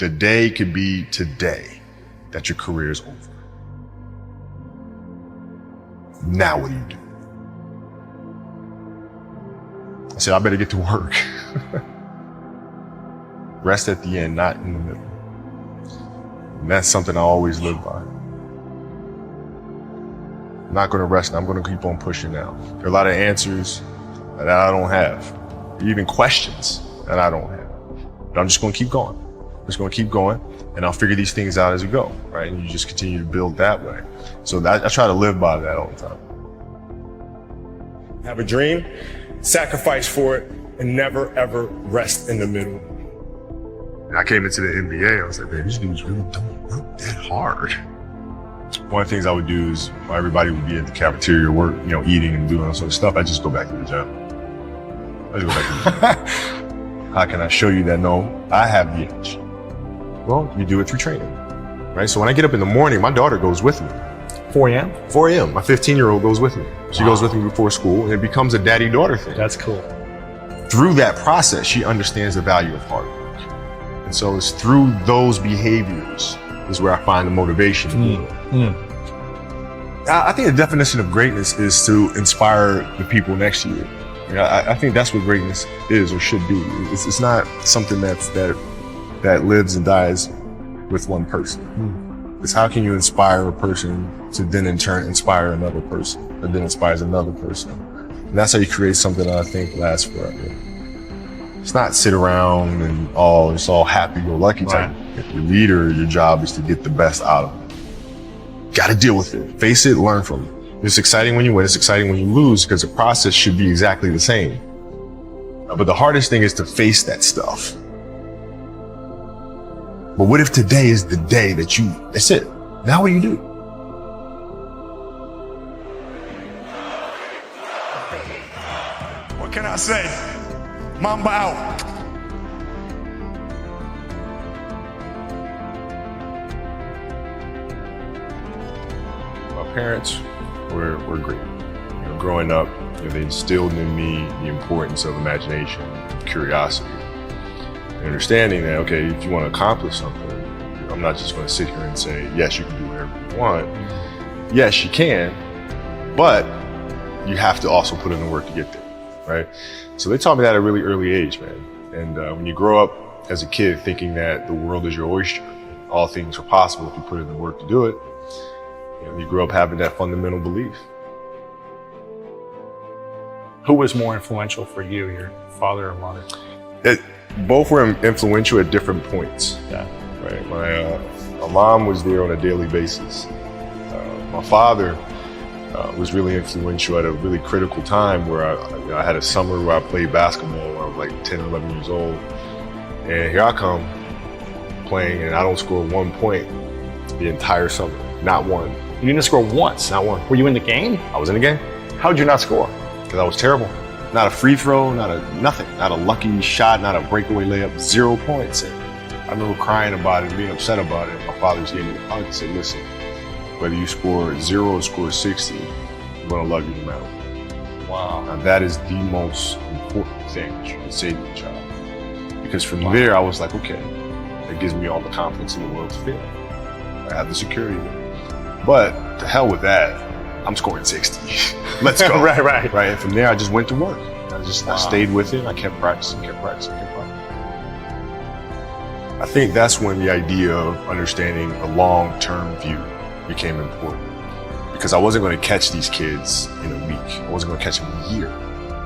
The day could be today that your career is over. Now what do you do? I said, I better get to work. Rest at the end, not in the middle. And that's something I always live by. I'm not gonna rest, I'm gonna keep on pushing now. There are a lot of answers that I don't have, even questions that I don't have. But I'm just gonna keep going. I'm just gonna keep going, and I'll figure these things out as we go, right? And you just continue to build that way. So I try to live by that all the time. Have a dream, sacrifice for it, and never ever rest in the middle. I came into the NBA, I was like, man, these dudes really don't work that hard. One of the things I would do is, while everybody would be at the cafeteria work, eating and doing all sort of stuff, I just go back to the gym. How can I show you that, no, I have the edge? Well, you do it through training, right? So when I get up in the morning, my daughter goes with me. 4 a.m.? 4 a.m. My 15-year-old goes with me. She goes with me before school, and it becomes a daddy-daughter thing. That's cool. Through that process, she understands the value of hard work. And so it's through those behaviors is where I find the motivation. I think the definition of greatness is to inspire the people next to you. I think that's what greatness is or should be. It's not something that lives and dies with one person. It's how can you inspire a person to then in turn inspire another person, that then inspires another person. And that's how you create something that I think lasts forever. It's not sit around and it's all happy-go-lucky type. If you're a leader, your job is to get the best out of it. Got to deal with it, face it, learn from it. It's exciting when you win, it's exciting when you lose, because the process should be exactly the same. But the hardest thing is to face that stuff. But what if today is the day that's it? Now what do you do? What can I say? MAMBA out. My parents were great. Growing up, they instilled in me the importance of imagination, curiosity, and understanding that, okay, if you want to accomplish something, I'm not just going to sit here and say, yes, you can do whatever you want. Yes, you can, but you have to also put in the work to get there, right? So they taught me that at a really early age, man. And when you grow up as a kid thinking that the world is your oyster, all things are possible if you put in the work to do it, you grow up having that fundamental belief. Who was more influential for you, your father or mother? Both were influential at different points. Yeah. Right. My mom was there on a daily basis. My father was really influential at a really critical time where I had a summer where I played basketball when I was like 10 or 11 years old. And here I come playing and I don't score 1 point the entire summer. Not one. You didn't score once? Not one. Were you in the game? I was in the game. How'd you not score? Because I was terrible. Not a free throw, nothing. Not a lucky shot, not a breakaway layup, 0 points. And I remember crying about it, being upset about it. My father just gave me the hug and said, listen, whether you score 0 or score 60, I'm gonna love you no matter what. Wow. Now that is the most important thing that you can say to a child. Because from there, I was like, okay, that gives me all the confidence in the world to fail. I have the security there. But to hell with that, I'm scoring 60. Let's go. Right. And from there, I just went to work. I stayed with it. I kept practicing. I think that's when the idea of understanding a long-term view became important. Because I wasn't going to catch these kids in a week. I wasn't going to catch them in a year.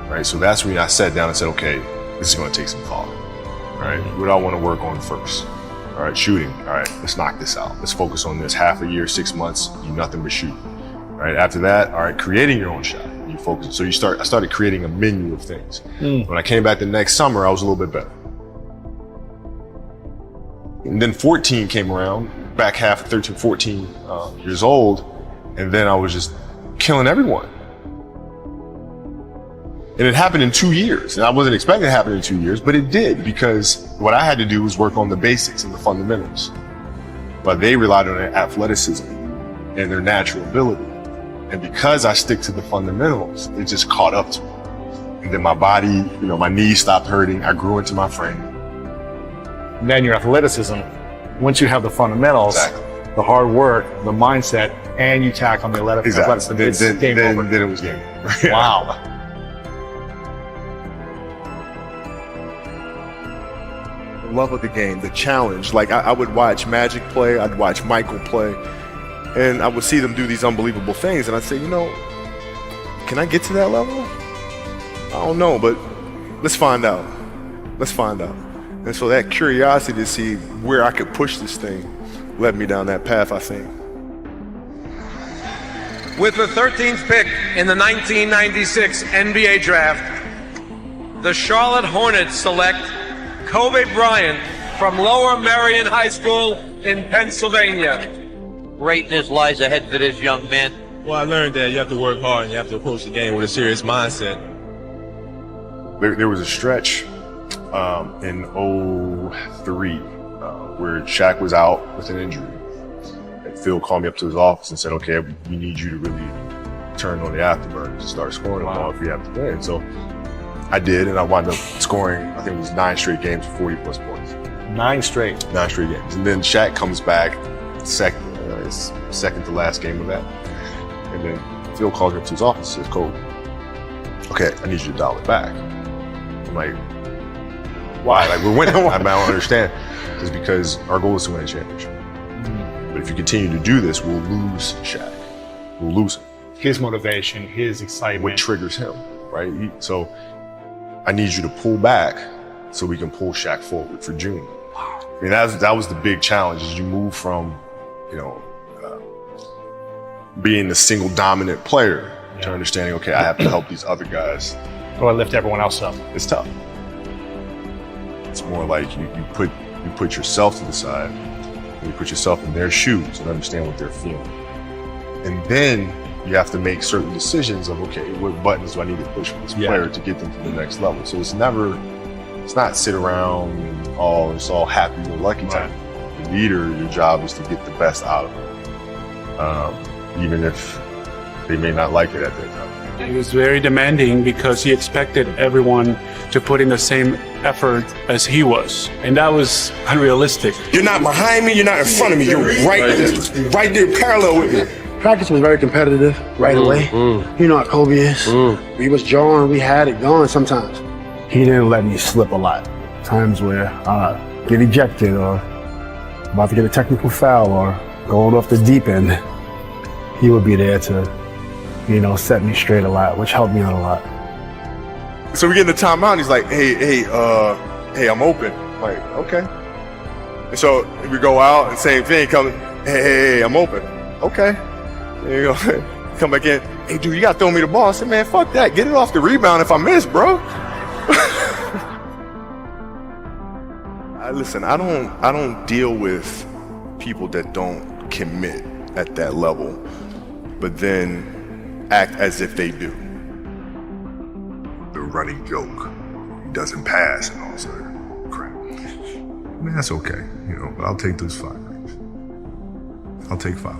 Right? So that's when I sat down and said, okay, this is going to take some thought. Right? What do I want to work on first? All right, shooting. All right, let's knock this out. Let's focus on this. Half a year, 6 months, do nothing but shoot. Right after that, all right, creating your own shot. You focus. So I started creating a menu of things. When I came back the next summer, I was a little bit better. And then 14 came around, back half 13, 14 years old, and then I was just killing everyone. And it happened in 2 years. And I wasn't expecting it to happen in 2 years, but it did, because what I had to do was work on the basics and the fundamentals. But they relied on their athleticism and their natural ability. And because I stick to the fundamentals, it just caught up to me. And then my body, my knees stopped hurting. I grew into my frame. And then your athleticism once you have the fundamentals, the hard work, the mindset, and you tack on the athleticism, it's game over. Then it was game over. Wow. The love of the game, the challenge. Like I would watch Magic play, I'd watch Michael play, and I would see them do these unbelievable things, and I'd say, you know, can I get to that level? I don't know, but let's find out. Let's find out. And so that curiosity to see where I could push this thing led me down that path, I think. With the 13th pick in the 1996 NBA draft, the Charlotte Hornets select Kobe Bryant from Lower Merion High School in Pennsylvania. Greatness lies ahead for this young man. Well, I learned that you have to work hard and you have to approach the game with a serious mindset. There was a stretch in 03 where Shaq was out with an injury. And Phil called me up to his office and said, okay, we need you to really turn on the afterburners to start scoring the ball if we have to win. So I did, and I wound up scoring, I think it was 9 straight games, 40 plus points. 9 straight. 9 straight games. And then Shaq comes back, second to last game of that. And then Phil called me up to his office and says, Kobe, okay, I need you to dial it back. I'm like, why? Like, we're winning. I don't understand. It's because our goal is to win a championship. But if you continue to do this, we'll lose Shaq. We'll lose him. His motivation, his excitement. What triggers him, right? So I need you to pull back so we can pull Shaq forward for June. I mean, that was the big challenge, as you move from, you know, being the single dominant player to understanding, okay, I have to help these other guys. Or lift everyone else up. It's tough. It's more like you put yourself to the side, and you put yourself in their shoes and understand what they're feeling. And then you have to make certain decisions of, okay, what buttons do I need to push for this player to get them to the next level? So it's not sit around and it's all happy go lucky time. The leader, your job is to get the best out of them, even if they may not like it at that time. He was very demanding because he expected everyone to put in the same effort as he was. And that was unrealistic. You're not behind me, you're not in front of me, you're right there parallel with me. Practice was very competitive right away. You know how Kobe is. We was jawing, we had it going sometimes. He didn't let me slip a lot. Times where I get ejected or about to get a technical foul or going off the deep end, he would be there to, you know, set me straight a lot, which helped me out a lot. So we get in the timeout, and he's like, hey, I'm open. I'm like, okay. And so we go out, and same thing comes, hey, I'm open. Okay. And you go, come back in, hey, dude, you gotta throw me the ball. I said, man, fuck that. Get it off the rebound if I miss, bro. Listen, I don't deal with people that don't commit at that level, but then act as if they do. The running joke, he doesn't pass and all this other crap. I mean, that's okay, you know, but I'll take those 5 rings. I'll take 5.